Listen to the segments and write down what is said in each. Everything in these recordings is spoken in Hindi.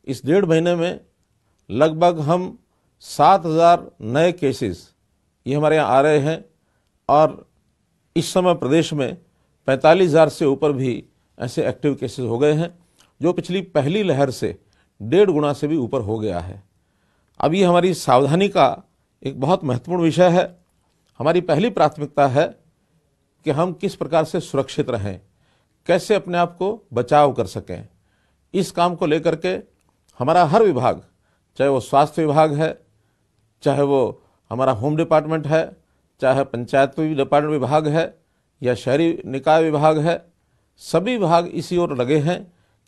इस 1.5 महीने में लगभग हम 7,000 नए केसेस ये हमारे यहाँ आ रहे हैं और इस समय प्रदेश में 45,000 से ऊपर भी ऐसे एक्टिव केसेस हो गए हैं, जो पिछली पहली लहर से 1.5 गुना से भी ऊपर हो गया है। अब ये हमारी सावधानी का एक बहुत महत्वपूर्ण विषय है। हमारी पहली प्राथमिकता है कि हम किस प्रकार से सुरक्षित रहें, कैसे अपने आप को बचाव कर सकें। इस काम को लेकर के हमारा हर विभाग, चाहे वो स्वास्थ्य विभाग है, चाहे वो हमारा होम डिपार्टमेंट है, चाहे पंचायत डिपार्टमेंट विभाग है या शहरी निकाय विभाग है, सभी विभाग इसी ओर लगे हैं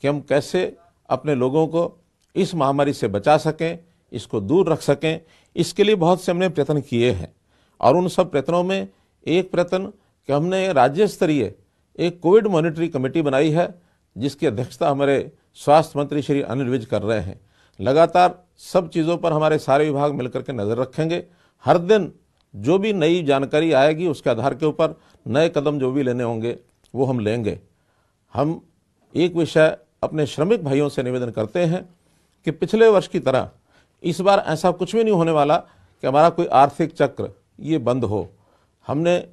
कि हम कैसे अपने लोगों को इस महामारी से बचा सकें, इसको दूर रख सकें। इसके लिए बहुत से हमने प्रयत्न किए हैं और उन सब प्रयत्नों में एक प्रयत्न कि हमने राज्य स्तरीय एक कोविड मॉनिटरिंग कमेटी बनाई है, जिसकी अध्यक्षता हमारे स्वास्थ्य मंत्री श्री अनिल विज कर रहे हैं। लगातार सब चीज़ों पर हमारे सारे विभाग मिलकर के नज़र रखेंगे। हर दिन जो भी नई जानकारी आएगी उसके आधार के ऊपर नए कदम जो भी लेने होंगे वो हम लेंगे। हम एक विषय अपने श्रमिक भाइयों से निवेदन करते हैं कि पिछले वर्ष की तरह इस बार ऐसा कुछ भी नहीं होने वाला कि हमारा कोई आर्थिक चक्र ये बंद हो। हमने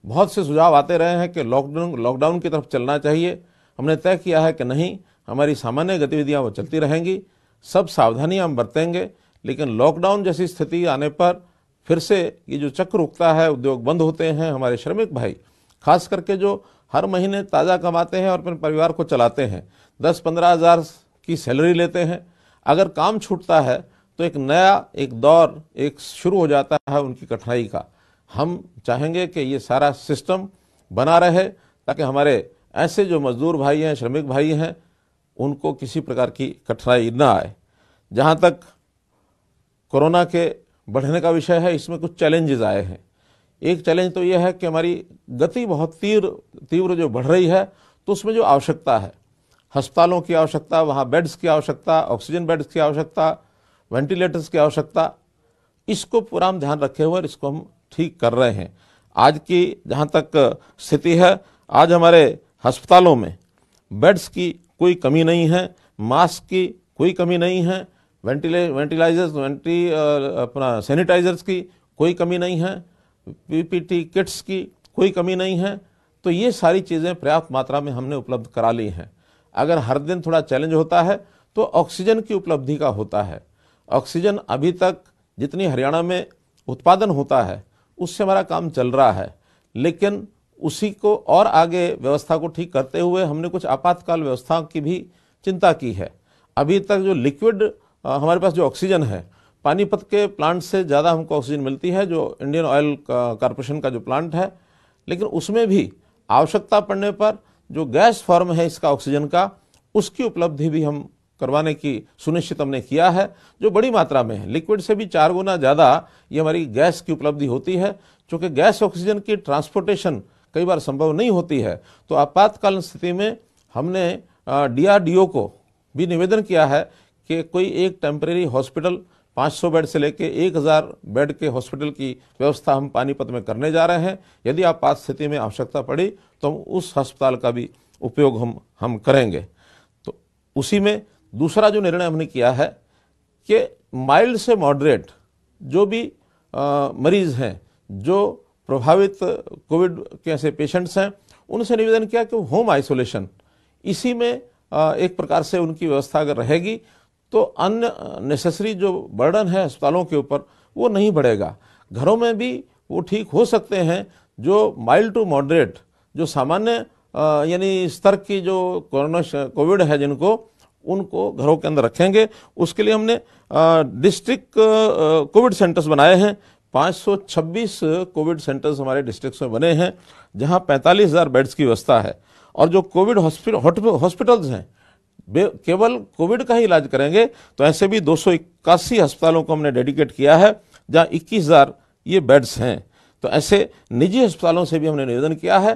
बहुत से सुझाव आते रहे हैं कि लॉकडाउन की तरफ चलना चाहिए। हमने तय किया है कि नहीं, हमारी सामान्य गतिविधियां वो चलती रहेंगी, सब सावधानियां हम बरतेंगे, लेकिन लॉकडाउन जैसी स्थिति आने पर फिर से ये जो चक्र रुकता है, उद्योग बंद होते हैं। हमारे श्रमिक भाई खास करके जो हर महीने ताज़ा कमाते हैं और अपने परिवार को चलाते हैं, 10-15 हज़ार की सैलरी लेते हैं, अगर काम छूटता है तो एक नया एक दौर एक शुरू हो जाता है उनकी कठिनाई का। हम चाहेंगे कि ये सारा सिस्टम बना रहे ताकि हमारे ऐसे जो मजदूर भाई हैं, श्रमिक भाई हैं, उनको किसी प्रकार की कठिनाई न आए। जहाँ तक कोरोना के बढ़ने का विषय है, इसमें कुछ चैलेंजेस आए हैं। एक चैलेंज तो यह है कि हमारी गति बहुत तीव्र जो बढ़ रही है, तो उसमें जो आवश्यकता है, अस्पतालों की आवश्यकता, वहाँ बेड्स की आवश्यकता, ऑक्सीजन बेड्स की आवश्यकता, वेंटिलेटर्स की आवश्यकता, इसको पूरा हम ध्यान रखे हुए इसको हम ठीक कर रहे हैं। आज की जहाँ तक स्थिति है, आज हमारे अस्पतालों में बेड्स की कोई कमी नहीं है, मास्क की कोई कमी नहीं है, अपना सैनिटाइजर्स की कोई कमी नहीं है, पीपीटी किट्स की कोई कमी नहीं है। तो ये सारी चीज़ें पर्याप्त मात्रा में हमने उपलब्ध करा ली हैं। अगर हर दिन थोड़ा चैलेंज होता है तो ऑक्सीजन की उपलब्धि का होता है। ऑक्सीजन अभी तक जितनी हरियाणा में उत्पादन होता है उससे हमारा काम चल रहा है, लेकिन उसी को और आगे व्यवस्था को ठीक करते हुए हमने कुछ आपातकाल व्यवस्थाओं की भी चिंता की है। अभी तक जो लिक्विड हमारे पास जो ऑक्सीजन है, पानीपत के प्लांट से ज़्यादा हमको ऑक्सीजन मिलती है, जो इंडियन ऑयल कॉरपोरेशन का जो प्लांट है, लेकिन उसमें भी आवश्यकता पड़ने पर जो गैस फॉर्म है इसका ऑक्सीजन का, उसकी उपलब्धि भी हम करवाने की सुनिश्चित हमने किया है, जो बड़ी मात्रा में है। लिक्विड से भी 4 गुना ज़्यादा ये हमारी गैस की उपलब्धि होती है। चूँकि गैस ऑक्सीजन की ट्रांसपोर्टेशन कई बार संभव नहीं होती है, तो आपातकालीन स्थिति में हमने DRDO को भी निवेदन किया है कि कोई एक टेम्परेरी हॉस्पिटल 500 बेड से लेके 1000 बेड के हॉस्पिटल की व्यवस्था हम पानीपत में करने जा रहे हैं। यदि आपात स्थिति में आवश्यकता पड़ी तो हम उस अस्पताल का भी उपयोग हम करेंगे। तो उसी में दूसरा जो निर्णय हमने किया है कि माइल्ड से मॉडरेट जो भी मरीज़ हैं, जो प्रभावित कोविड के ऐसे पेशेंट्स हैं, उनसे निवेदन किया कि होम आइसोलेशन इसी में एक प्रकार से उनकी व्यवस्था अगर रहेगी तो अन्य नेसेसरी जो बर्डन है अस्पतालों के ऊपर वो नहीं बढ़ेगा। घरों में भी वो ठीक हो सकते हैं। जो माइल्ड टू मॉडरेट जो सामान्य यानी स्तर की जो कोविड है जिनको, उनको घरों के अंदर रखेंगे। उसके लिए हमने डिस्ट्रिक्ट कोविड सेंटर्स बनाए हैं। 526 कोविड सेंटर्स हमारे डिस्ट्रिक्ट्स में बने हैं, जहां 45,000 बेड्स की व्यवस्था है। और जो कोविड हॉस्पिटल्स हैं, केवल कोविड का ही इलाज करेंगे, तो ऐसे भी 281 अस्पतालों को हमने डेडिकेट किया है, जहां 21,000 ये बेड्स हैं। तो ऐसे निजी अस्पतालों से भी हमने निवेदन किया है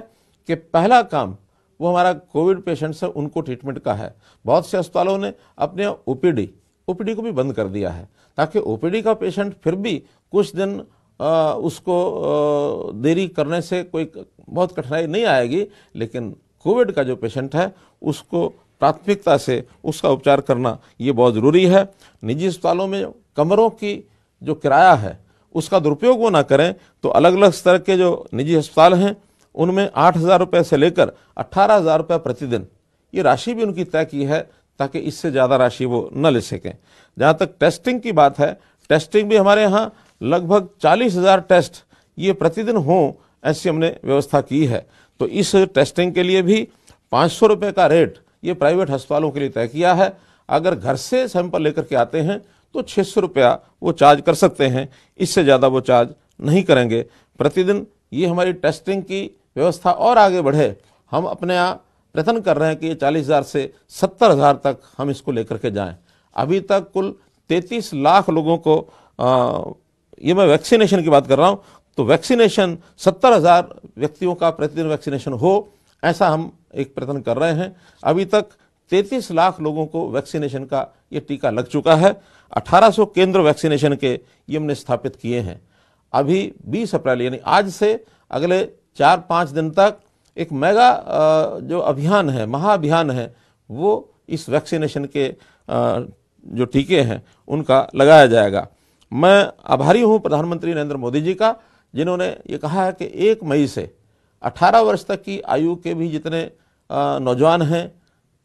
कि पहला काम वो हमारा कोविड पेशेंट्स है उनको ट्रीटमेंट का है। बहुत से अस्पतालों ने अपने ओपीडी को भी बंद कर दिया है, ताकि ओपीडी का पेशेंट फिर भी कुछ दिन उसको देरी करने से कोई बहुत कठिनाई नहीं आएगी, लेकिन कोविड का जो पेशेंट है उसको प्राथमिकता से उसका उपचार करना ये बहुत ज़रूरी है। निजी अस्पतालों में कमरों की जो किराया है उसका दुरुपयोग वो ना करें। तो अलग अलग स्तर के जो निजी अस्पताल हैं उनमें 8,000 रुपये से लेकर 18,000 रुपये प्रतिदिन ये राशि भी उनकी तय की है, ताकि इससे ज़्यादा राशि वो न ले सकें। जहाँ तक टेस्टिंग की बात है, टेस्टिंग भी हमारे यहाँ लगभग 40,000 टेस्ट ये प्रतिदिन हों, ऐसी हमने व्यवस्था की है। तो इस टेस्टिंग के लिए भी 500 रुपये का रेट ये प्राइवेट अस्पतालों के लिए तय किया है। अगर घर से सैंपल लेकर के आते हैं तो 600 रुपया वो चार्ज कर सकते हैं, इससे ज़्यादा वो चार्ज नहीं करेंगे प्रतिदिन। ये हमारी टेस्टिंग की व्यवस्था और आगे बढ़े, हम अपने यहाँ प्रयत्न कर रहे हैं कि ये 40,000 से 70,000 तक हम इसको लेकर के जाएं। अभी तक कुल 33 लाख लोगों को ये मैं वैक्सीनेशन की बात कर रहा हूँ, तो वैक्सीनेशन 70,000 व्यक्तियों का प्रतिदिन वैक्सीनेशन हो, ऐसा हम एक प्रयत्न कर रहे हैं। अभी तक 33 लाख लोगों को वैक्सीनेशन का ये टीका लग चुका है। 1800 केंद्र वैक्सीनेशन के ये हमने स्थापित किए हैं। अभी 20 अप्रैल यानी आज से अगले 4-5 दिन तक एक मेगा जो अभियान है, महाअभियान है, वो इस वैक्सीनेशन के जो टीके हैं उनका लगाया जाएगा। मैं आभारी हूँ प्रधानमंत्री नरेंद्र मोदी जी का, जिन्होंने ये कहा है कि 1 मई से 18 वर्ष तक की आयु के भी जितने नौजवान हैं,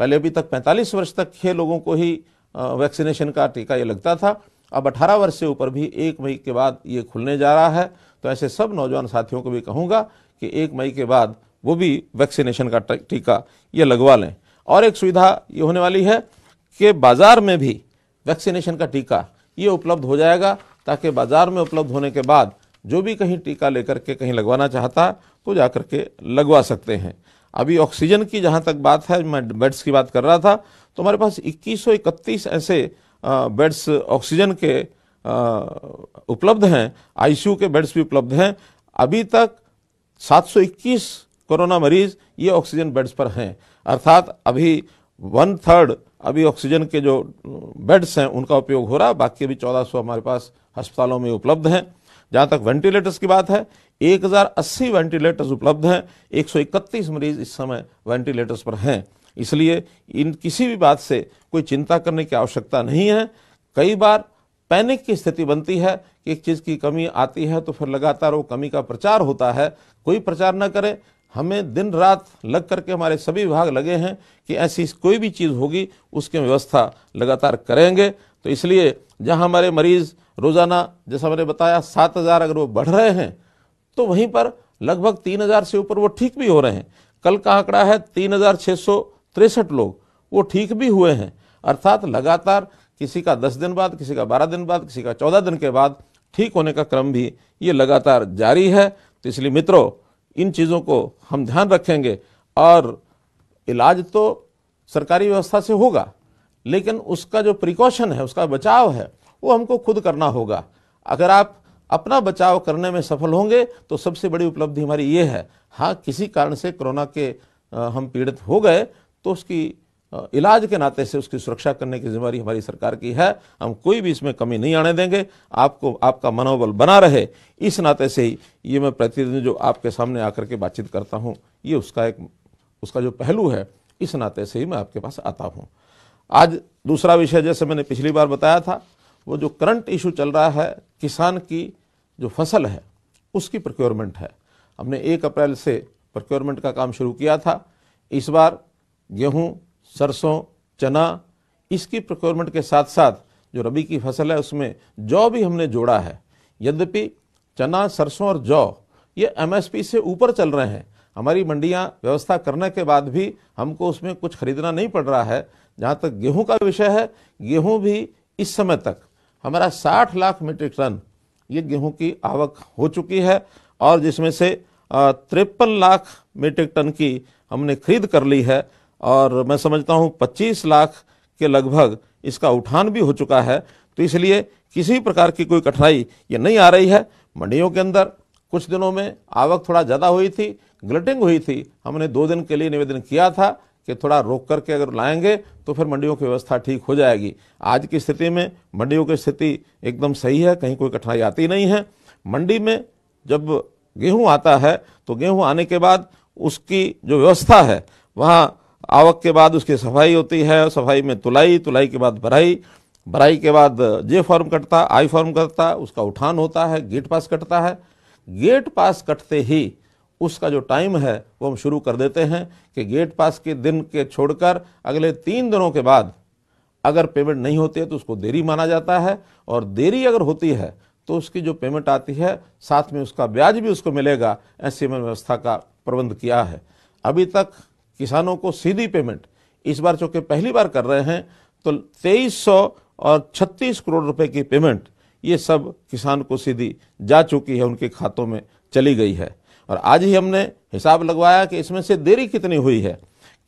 पहले अभी तक 45 वर्ष तक के लोगों को ही वैक्सीनेशन का टीका ये लगता था, अब 18 वर्ष से ऊपर भी 1 मई के बाद ये खुलने जा रहा है। तो ऐसे सब नौजवान साथियों को भी कहूँगा कि 1 मई के बाद वो भी वैक्सीनेशन का टीका ये लगवा लें। और एक सुविधा ये होने वाली है कि बाज़ार में भी वैक्सीनेशन का टीका ये उपलब्ध हो जाएगा, ताकि बाज़ार में उपलब्ध होने के बाद जो भी कहीं टीका लेकर के कहीं लगवाना चाहता है तो जा कर के लगवा सकते हैं। अभी ऑक्सीजन की जहाँ तक बात है, मैं बेड्स की बात कर रहा था, तो हमारे पास 2131 ऐसे बेड्स ऑक्सीजन के उपलब्ध हैं, आईसीयू के बेड्स भी उपलब्ध हैं। अभी तक 721 कोरोना मरीज ये ऑक्सीजन बेड्स पर हैं, अर्थात अभी 1/3 अभी ऑक्सीजन के जो बेड्स हैं उनका उपयोग हो रहा, बाकी अभी 1400 हमारे पास अस्पतालों में उपलब्ध हैं। जहाँ तक वेंटिलेटर्स की बात है, 1080 वेंटिलेटर्स उपलब्ध हैं, 131 मरीज इस समय वेंटिलेटर्स पर हैं। इसलिए इन किसी भी बात से कोई चिंता करने की आवश्यकता नहीं है। कई बार पैनिक की स्थिति बनती है कि एक चीज़ की कमी आती है तो फिर लगातार वो कमी का प्रचार होता है। कोई प्रचार न करे, हमें दिन रात लग करके हमारे सभी विभाग लगे हैं कि ऐसी कोई भी चीज़ होगी उसकी व्यवस्था लगातार करेंगे। तो इसलिए जहां हमारे मरीज रोज़ाना, जैसा मैंने बताया, 7,000 अगर वो बढ़ रहे हैं तो वहीं पर लगभग 3,000 से ऊपर वो ठीक भी हो रहे हैं। कल का आंकड़ा है 3,663 लोग वो ठीक भी हुए हैं। अर्थात लगातार किसी का 10 दिन बाद, किसी का 12 दिन बाद, किसी का 14 दिन के बाद ठीक होने का क्रम भी ये लगातार जारी है। तो इसलिए मित्रों, इन चीज़ों को हम ध्यान रखेंगे और इलाज तो सरकारी व्यवस्था से होगा, लेकिन उसका जो प्रिकॉशन है, उसका बचाव है, वो हमको खुद करना होगा। अगर आप अपना बचाव करने में सफल होंगे तो सबसे बड़ी उपलब्धि हमारी ये है। हाँ, किसी कारण से कोरोना के हम पीड़ित हो गए तो उसकी इलाज के नाते से उसकी सुरक्षा करने की जिम्मेदारी हमारी सरकार की है। हम कोई भी इसमें कमी नहीं आने देंगे। आपको आपका मनोबल बना रहे, इस नाते से ही ये मैं प्रतिदिन जो आपके सामने आकर के बातचीत करता हूँ, ये उसका जो पहलू है, इस नाते से ही मैं आपके पास आता हूँ। आज दूसरा विषय, जैसे मैंने पिछली बार बताया था, वो जो करंट इशू चल रहा है, किसान की जो फसल है उसकी प्रोक्योरमेंट है। हमने 1 अप्रैल से प्रोक्योरमेंट का काम शुरू किया था। इस बार गेहूँ, सरसों, चना, इसकी प्रोक्योरमेंट के साथ साथ जो रबी की फसल है उसमें जौ भी हमने जोड़ा है। यद्यपि चना, सरसों और जौ ये एमएसपी से ऊपर चल रहे हैं, हमारी मंडियां व्यवस्था करने के बाद भी हमको उसमें कुछ खरीदना नहीं पड़ रहा है। जहाँ तक गेहूं का विषय है, गेहूं भी इस समय तक हमारा 60 लाख मीट्रिक टन ये गेहूं की आवक हो चुकी है, और जिसमें से 53 लाख मीट्रिक टन की हमने खरीद कर ली है, और मैं समझता हूं 25 लाख के लगभग इसका उठान भी हो चुका है। तो इसलिए किसी प्रकार की कोई कठिनाई ये नहीं आ रही है। मंडियों के अंदर कुछ दिनों में आवक थोड़ा ज़्यादा हुई थी, ग्लटिंग हुई थी। हमने 2 दिन के लिए निवेदन किया था कि थोड़ा रोक करके अगर लाएंगे तो फिर मंडियों की व्यवस्था ठीक हो जाएगी। आज की स्थिति में मंडियों की स्थिति एकदम सही है, कहीं कोई कठिनाई आती नहीं है। मंडी में जब गेहूं आता है तो गेहूं आने के बाद उसकी जो व्यवस्था है, वहाँ आवक के बाद उसकी सफाई होती है, सफाई में तुलाई, तुलाई के बाद भराई, भराई के बाद जे फॉर्म कटता, आई फॉर्म कटता, उसका उठान होता है, गेट पास कटता है। गेट पास कटते ही उसका जो टाइम है वो हम शुरू कर देते हैं कि गेट पास के दिन के छोड़कर अगले 3 दिनों के बाद अगर पेमेंट नहीं होती है तो उसको देरी माना जाता है, और देरी अगर होती है तो उसकी जो पेमेंट आती है साथ में उसका ब्याज भी उसको मिलेगा। ऐसी हमने व्यवस्था का प्रबंध किया है। अभी तक किसानों को सीधी पेमेंट, इस बार चूंकि पहली बार कर रहे हैं तो 2336 करोड़ रुपए की पेमेंट ये सब किसान को सीधी जा चुकी है, उनके खातों में चली गई है। और आज ही हमने हिसाब लगवाया कि इसमें से देरी कितनी हुई है।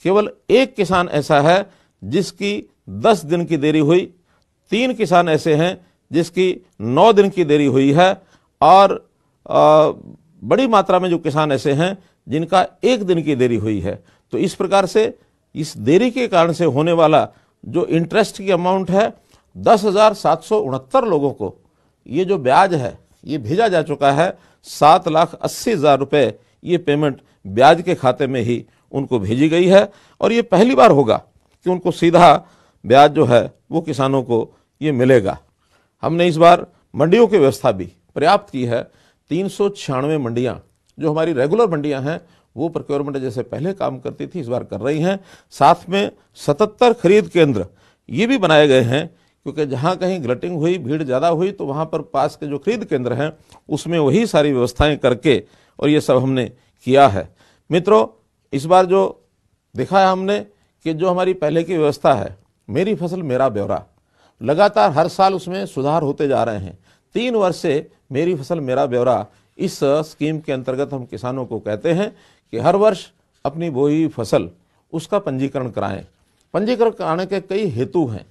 केवल एक किसान ऐसा है जिसकी 10 दिन की देरी हुई, 3 किसान ऐसे हैं जिसकी 9 दिन की देरी हुई है, और बड़ी मात्रा में जो किसान ऐसे हैं जिनका 1 दिन की देरी हुई है। तो इस प्रकार से इस देरी के कारण से होने वाला जो इंटरेस्ट की अमाउंट है 10,769 लोगों को ये जो ब्याज है ये भेजा जा चुका है। 7,80,000 रुपये ये पेमेंट ब्याज के खाते में ही उनको भेजी गई है, और ये पहली बार होगा कि उनको सीधा ब्याज जो है वो किसानों को ये मिलेगा। हमने इस बार मंडियों की व्यवस्था भी पर्याप्त की है। 396 मंडियां जो हमारी रेगुलर मंडियां हैं वो प्रोक्योरमेंट जैसे पहले काम करती थी इस बार कर रही हैं। साथ में 77 खरीद केंद्र ये भी बनाए गए हैं, क्योंकि जहां कहीं ग्लटिंग हुई, भीड़ ज़्यादा हुई तो वहां पर पास के जो खरीद केंद्र हैं उसमें वही सारी व्यवस्थाएं करके और ये सब हमने किया है। मित्रों, इस बार जो देखा है हमने कि जो हमारी पहले की व्यवस्था है मेरी फसल मेरा ब्यौरा, लगातार हर साल उसमें सुधार होते जा रहे हैं। 3 वर्ष से मेरी फसल मेरा ब्यौरा इस स्कीम के अंतर्गत हम किसानों को कहते हैं कि हर वर्ष अपनी बोई हुई फसल उसका पंजीकरण कराएं। पंजीकरण कराने के कई हेतु हैं।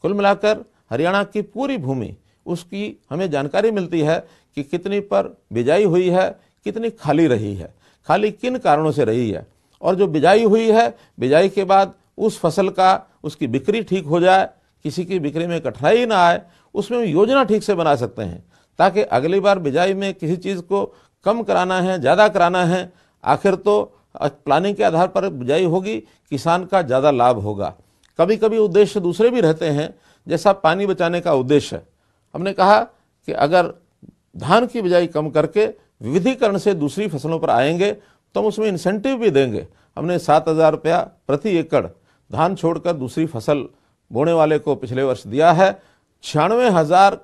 कुल मिलाकर हरियाणा की पूरी भूमि उसकी हमें जानकारी मिलती है कि कितनी पर बिजाई हुई है, कितनी खाली रही है, खाली किन कारणों से रही है, और जो बिजाई हुई है बिजाई के बाद उस फसल का उसकी बिक्री ठीक हो जाए, किसी की बिक्री में कठिनाई ना आए, उसमें हम योजना ठीक से बना सकते हैं ताकि अगली बार बिजाई में किसी चीज़ को कम कराना है, ज़्यादा कराना है, आखिर तो प्लानिंग के आधार पर बिजाई होगी, किसान का ज़्यादा लाभ होगा। कभी कभी उद्देश्य दूसरे भी रहते हैं, जैसा पानी बचाने का उद्देश्य। हमने कहा कि अगर धान की बिजाई कम करके विविधीकरण से दूसरी फसलों पर आएंगे तो हम उसमें इंसेंटिव भी देंगे। हमने 7,000 रुपया प्रति एकड़ धान छोड़कर दूसरी फसल बोने वाले को पिछले वर्ष दिया है। 96,000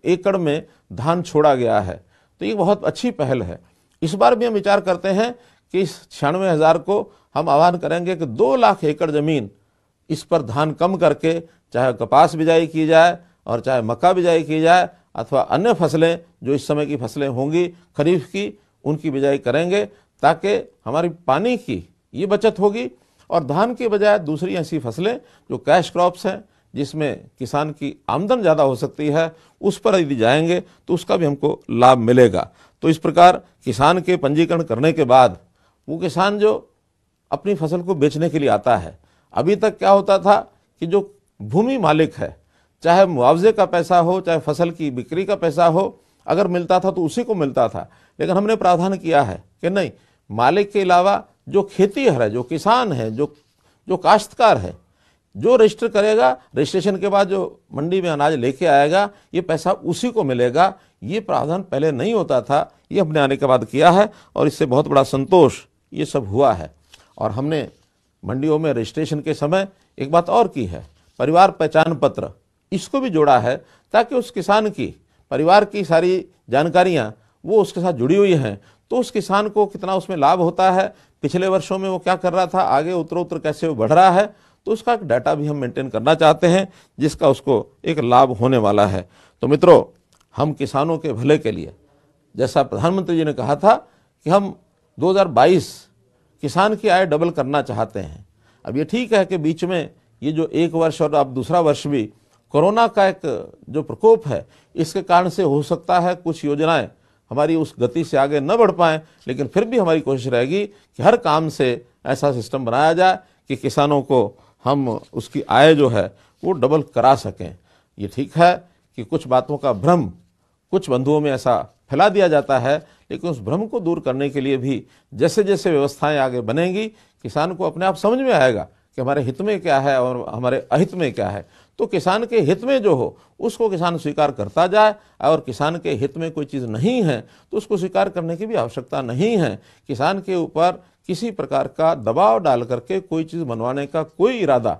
एकड़ में धान छोड़ा गया है, तो ये बहुत अच्छी पहल है। इस बार भी हम विचार करते हैं कि इस 96,000 को हम आह्वान करेंगे कि 2 लाख एकड़ जमीन इस पर धान कम करके चाहे कपास बिजाई की जाए और चाहे मक्का बिजाई की जाए अथवा अन्य फसलें जो इस समय की फसलें होंगी खरीफ की, उनकी बिजाई करेंगे ताकि हमारी पानी की ये बचत होगी, और धान के बजाय दूसरी ऐसी फसलें जो कैश क्रॉप्स हैं जिसमें किसान की आमदन ज़्यादा हो सकती है उस पर यदि जाएंगे तो उसका भी हमको लाभ मिलेगा। तो इस प्रकार किसान के पंजीकरण करने के बाद वो किसान जो अपनी फसल को बेचने के लिए आता है, अभी तक क्या होता था कि जो भूमि मालिक है, चाहे मुआवजे का पैसा हो चाहे फसल की बिक्री का पैसा हो, अगर मिलता था तो उसी को मिलता था। लेकिन हमने प्रावधान किया है कि नहीं, मालिक के अलावा जो खेतीहर है, जो किसान है, जो काश्तकार है, जो रजिस्टर करेगा, रजिस्ट्रेशन के बाद जो मंडी में अनाज लेके आएगा ये पैसा उसी को मिलेगा। ये प्रावधान पहले नहीं होता था, ये हमने आने के बाद किया है और इससे बहुत बड़ा संतोष ये सब हुआ है। और हमने मंडियों में रजिस्ट्रेशन के समय एक बात और की है, परिवार पहचान पत्र इसको भी जोड़ा है ताकि उस किसान की परिवार की सारी जानकारियां वो उसके साथ जुड़ी हुई हैं, तो उस किसान को कितना उसमें लाभ होता है, पिछले वर्षों में वो क्या कर रहा था, आगे उत्तरोत्तर कैसे वो बढ़ रहा है, तो उसका एक डाटा भी हम मेंटेन करना चाहते हैं जिसका उसको एक लाभ होने वाला है। तो मित्रों, हम किसानों के भले के लिए, जैसा प्रधानमंत्री जी ने कहा था कि हम 2022 किसान की आय डबल करना चाहते हैं। अब ये ठीक है कि बीच में ये जो 1 वर्ष और अब दूसरा वर्ष भी कोरोना का एक जो प्रकोप है इसके कारण से हो सकता है कुछ योजनाएं हमारी उस गति से आगे न बढ़ पाएं, लेकिन फिर भी हमारी कोशिश रहेगी कि हर काम से ऐसा सिस्टम बनाया जाए कि किसानों को हम उसकी आय जो है वो डबल करा सकें। ये ठीक है कि कुछ बातों का भ्रम कुछ बंधुओं में ऐसा फैला दिया जाता है, लेकिन उस भ्रम को दूर करने के लिए भी जैसे जैसे व्यवस्थाएं आगे बनेंगी किसान को अपने आप समझ में आएगा कि हमारे हित में क्या है और हमारे अहित में क्या है। तो किसान के हित में जो हो उसको किसान स्वीकार करता जाए, और किसान के हित में कोई चीज़ नहीं है तो उसको स्वीकार करने की भी आवश्यकता नहीं है। किसान के ऊपर किसी प्रकार का दबाव डाल करके कोई चीज़ बनवाने का कोई इरादा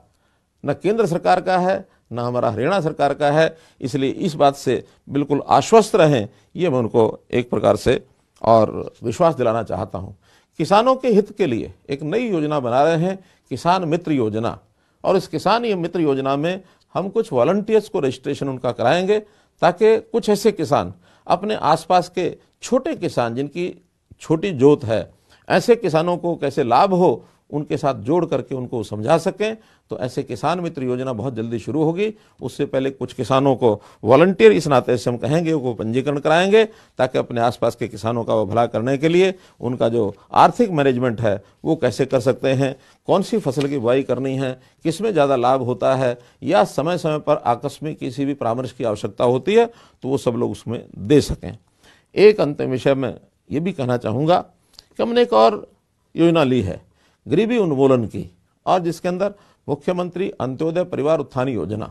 न केंद्र सरकार का है, न हमारा हरियाणा सरकार का है। इसलिए इस बात से बिल्कुल आश्वस्त रहें, ये मैं उनको एक प्रकार से और विश्वास दिलाना चाहता हूँ। किसानों के हित के लिए एक नई योजना बना रहे हैं, किसान मित्र योजना। और इस किसान मित्र योजना में हम कुछ वॉलंटियर्स को रजिस्ट्रेशन उनका कराएंगे, ताकि कुछ ऐसे किसान अपने आसपास के छोटे किसान जिनकी छोटी जोत है, ऐसे किसानों को कैसे लाभ हो उनके साथ जोड़ करके उनको समझा सकें। तो ऐसे किसान मित्र योजना बहुत जल्दी शुरू होगी। उससे पहले कुछ किसानों को वॉलंटियर इस नाते से हम कहेंगे वो पंजीकरण कराएंगे, ताकि अपने आसपास के किसानों का वो भला करने के लिए उनका जो आर्थिक मैनेजमेंट है वो कैसे कर सकते हैं, कौन सी फसल की बुआई करनी है, किसमें ज़्यादा लाभ होता है, या समय समय पर आकस्मिक किसी भी परामर्श की आवश्यकता होती है तो वो सब लोग उसमें दे सकें। एक अंतिम विषय में ये भी कहना चाहूँगा कि हमने एक और योजना ली है गरीबी उन्मूलन की, और जिसके अंदर मुख्यमंत्री अंत्योदय परिवार उत्थान योजना।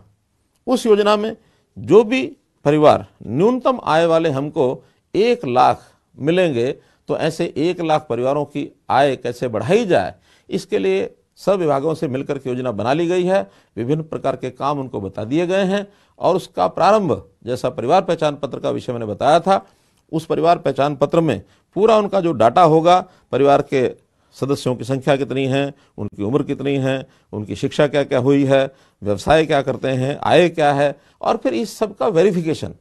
उस योजना में जो भी परिवार न्यूनतम आय वाले हमको 1 लाख मिलेंगे, तो ऐसे 1 लाख परिवारों की आय कैसे बढ़ाई जाए, इसके लिए सब विभागों से मिलकर के योजना बना ली गई है। विभिन्न प्रकार के काम उनको बता दिए गए हैं, और उसका प्रारंभ जैसा परिवार पहचान पत्र का विषय मैंने बताया था, उस परिवार पहचान पत्र में पूरा उनका जो डाटा होगा, परिवार के सदस्यों की संख्या कितनी है, उनकी उम्र कितनी है, उनकी शिक्षा क्या क्या हुई है, व्यवसाय क्या करते हैं, आय क्या है, और फिर इस सब का वेरिफिकेशन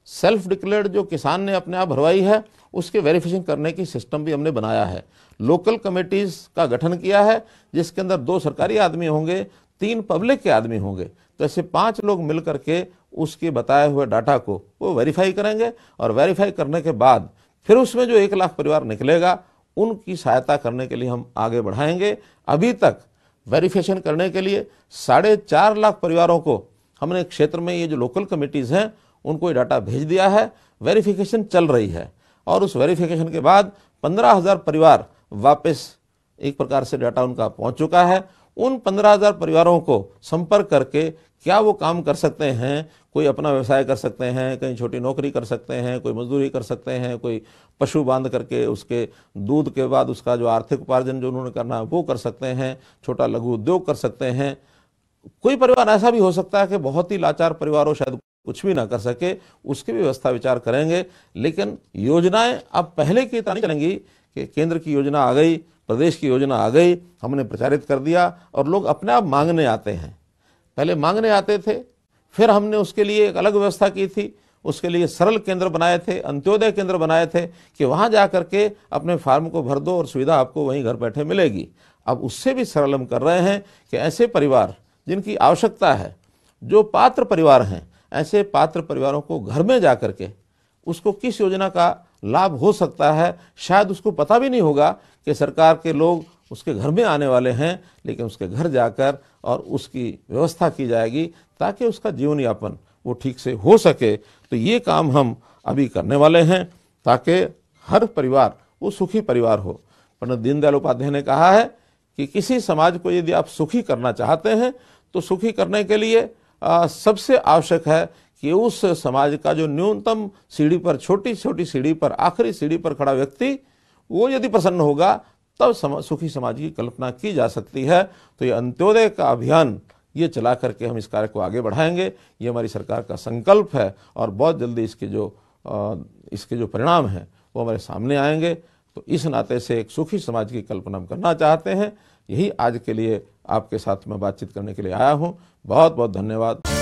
सेल्फ डिक्लेयर्ड जो किसान ने अपने आप भरवाई है उसके वेरिफिकेशन करने की सिस्टम भी हमने बनाया है। लोकल कमेटीज का गठन किया है, जिसके अंदर 2 सरकारी आदमी होंगे, 3 पब्लिक के आदमी होंगे। तो ऐसे 5 लोग मिल करके उसके बताए हुए डाटा को वो वेरीफाई करेंगे, और वेरीफाई करने के बाद फिर उसमें जो 1 लाख परिवार निकलेगा उनकी सहायता करने के लिए हम आगे बढ़ाएंगे। अभी तक वेरिफिकेशन करने के लिए 4.5 लाख परिवारों को हमने क्षेत्र में ये जो लोकल कमेटीज़ हैं उनको ये डाटा भेज दिया है। वेरिफिकेशन चल रही है, और उस वेरिफिकेशन के बाद 15,000 परिवार वापस एक प्रकार से डाटा उनका पहुंच चुका है। उन 15,000 परिवारों को संपर्क करके क्या वो काम कर सकते हैं, कोई अपना व्यवसाय कर सकते हैं, कहीं छोटी नौकरी कर सकते हैं, कोई मजदूरी कर सकते हैं, कोई पशु बांध करके उसके दूध के बाद उसका जो आर्थिक उपार्जन जो उन्होंने करना है वो कर सकते हैं, छोटा लघु उद्योग कर सकते हैं। कोई परिवार ऐसा भी हो सकता है कि बहुत ही लाचार परिवार हो, शायद कुछ भी ना कर सके, उसकी भी व्यवस्था विचार करेंगे। लेकिन योजनाएं अब पहले की तरह नहीं चलेंगी कि केंद्र की योजना आ गई, प्रदेश की योजना आ गई, हमने प्रचारित कर दिया और लोग अपने आप मांगने आते हैं। पहले मांगने आते थे, फिर हमने उसके लिए एक अलग व्यवस्था की थी, उसके लिए सरल केंद्र बनाए थे, अंत्योदय केंद्र बनाए थे कि वहाँ जा करके अपने फार्म को भर दो और सुविधा आपको वहीं घर बैठे मिलेगी। अब उससे भी सरल हम कर रहे हैं कि ऐसे परिवार जिनकी आवश्यकता है, जो पात्र परिवार हैं, ऐसे पात्र परिवारों को घर में जा करके उसको किस योजना का लाभ हो सकता है, शायद उसको पता भी नहीं होगा कि सरकार के लोग उसके घर में आने वाले हैं, लेकिन उसके घर जाकर और उसकी व्यवस्था की जाएगी ताकि उसका जीवन यापन वो ठीक से हो सके। तो ये काम हम अभी करने वाले हैं ताकि हर परिवार वो सुखी परिवार हो। पंडित दीनदयाल उपाध्याय ने कहा है कि किसी समाज को यदि आप सुखी करना चाहते हैं तो सुखी करने के लिए सबसे आवश्यक है कि उस समाज का जो न्यूनतम सीढ़ी पर, छोटी छोटी सीढ़ी पर, आखिरी सीढ़ी पर खड़ा व्यक्ति वो यदि प्रसन्न होगा तब सुखी समाज की कल्पना की जा सकती है। तो ये अंत्योदय का अभियान ये चला करके हम इस कार्य को आगे बढ़ाएंगे, ये हमारी सरकार का संकल्प है और बहुत जल्दी इसके जो परिणाम हैं वो हमारे सामने आएंगे। तो इस नाते से एक सुखी समाज की कल्पना हम करना चाहते हैं। यही आज के लिए आपके साथ मैं बातचीत करने के लिए आया हूँ। बहुत बहुत धन्यवाद।